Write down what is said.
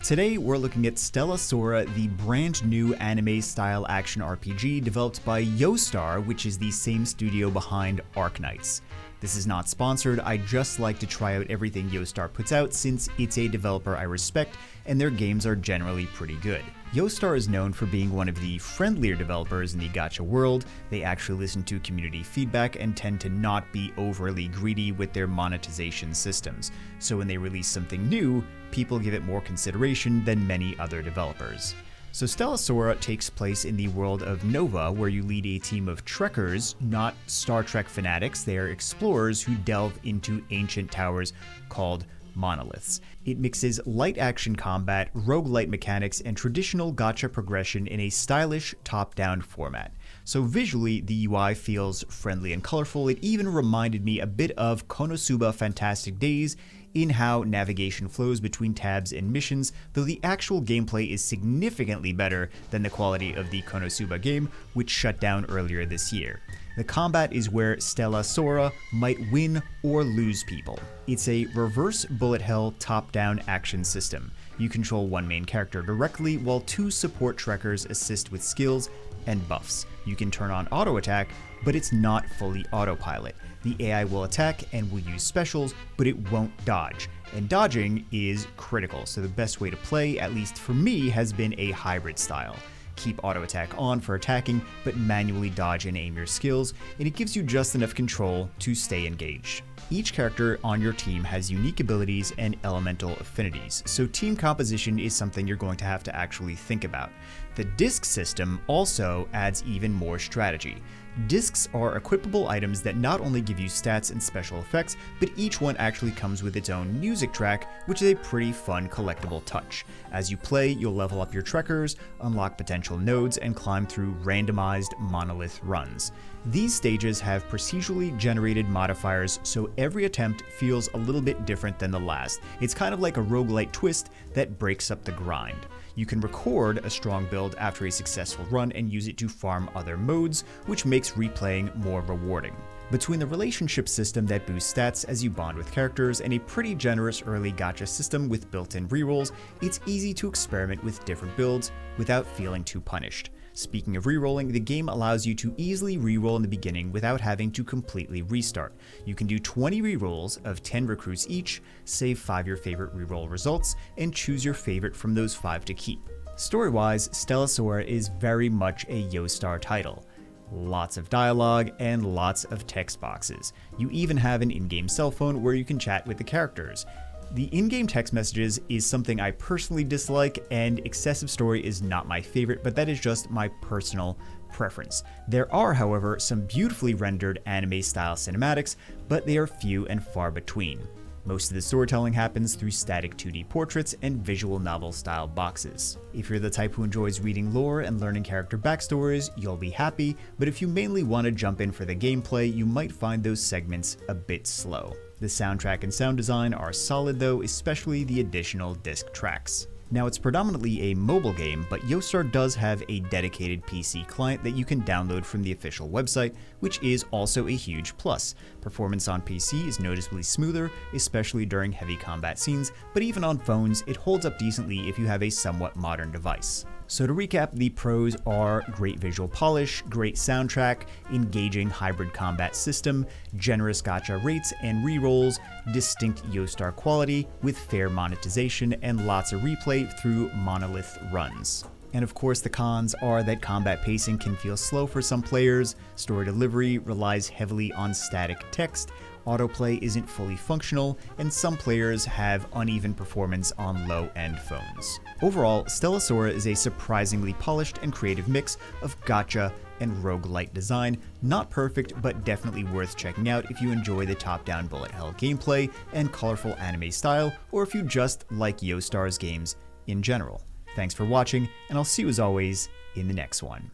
Today we're looking at Stella Sora, the brand new anime-style action RPG developed by Yoastar, which is the same studio behind Arknights. This is not sponsored, I just like to try out everything Yoastar puts out since it's a developer I respect and their games are generally pretty good. Yoastar is known for being one of the friendlier developers in the gacha world. They actually listen to community feedback and tend to not be overly greedy with their monetization systems. So when they release something new, people give it more consideration than many other developers. So Stella Sora takes place in the world of Nova, where you lead a team of trekkers, not Star Trek fanatics. They are explorers who delve into ancient towers called monoliths. It mixes light action combat, roguelite mechanics, and traditional gacha progression in a stylish top-down format. So visually, the UI feels friendly and colorful. It even reminded me a bit of Konosuba Fantastic Days in how navigation flows between tabs and missions, though the actual gameplay is significantly better than the quality of the Konosuba game, which shut down earlier this year. The combat is where Stella Sora might win or lose people. It's a reverse bullet hell top-down action system. You control one main character directly, while two support trekkers assist with skills and buffs. You can turn on auto attack, but it's not fully autopilot. The AI will attack and will use specials, but it won't dodge. And dodging is critical, so the best way to play, at least for me, has been a hybrid style. Keep auto attack on for attacking, but manually dodge and aim your skills, and it gives you just enough control to stay engaged. Each character on your team has unique abilities and elemental affinities, so team composition is something you're going to have to actually think about. The disc system also adds even more strategy. Discs are equipable items that not only give you stats and special effects, but each one actually comes with its own music track, which is a pretty fun collectible touch. As you play, you'll level up your trekkers, unlock potential nodes, and climb through randomized monolith runs. These stages have procedurally generated modifiers, so every attempt feels a little bit different than the last. It's kind of like a roguelite twist that breaks up the grind. You can record a strong build after a successful run and use it to farm other modes, which makes replaying more rewarding. Between the relationship system that boosts stats as you bond with characters and a pretty generous early gacha system with built-in rerolls, it's easy to experiment with different builds without feeling too punished. Speaking of rerolling, the game allows you to easily reroll in the beginning without having to completely restart. You can do 20 rerolls of 10 recruits each, save 5 your favorite reroll results, and choose your favorite from those 5 to keep. Story-wise, Stella Sora is very much a Yoastar title. Lots of dialogue and lots of text boxes. You even have an in-game cell phone where you can chat with the characters. The in-game text messages is something I personally dislike, and excessive story is not my favorite, but that is just my personal preference. There are, however, some beautifully rendered anime-style cinematics, but they are few and far between. Most of the storytelling happens through static 2D portraits and visual novel-style boxes. If you're the type who enjoys reading lore and learning character backstories, you'll be happy, but if you mainly want to jump in for the gameplay, you might find those segments a bit slow. The soundtrack and sound design are solid though, especially the additional disc tracks. Now, it's predominantly a mobile game, but Yoastar does have a dedicated PC client that you can download from the official website, which is also a huge plus. Performance on PC is noticeably smoother, especially during heavy combat scenes, but even on phones, it holds up decently if you have a somewhat modern device. So to recap, the pros are great visual polish, great soundtrack, engaging hybrid combat system, generous gacha rates and rerolls, distinct Yoastar quality with fair monetization, and lots of replay through monolith runs. And of course, the cons are that combat pacing can feel slow for some players, story delivery relies heavily on static text, autoplay isn't fully functional, and some players have uneven performance on low-end phones. Overall, Stella Sora is a surprisingly polished and creative mix of gacha and roguelite design. Not perfect, but definitely worth checking out if you enjoy the top-down bullet hell gameplay and colorful anime style, or if you just like Yoastar's games in general. Thanks for watching, and I'll see you as always in the next one.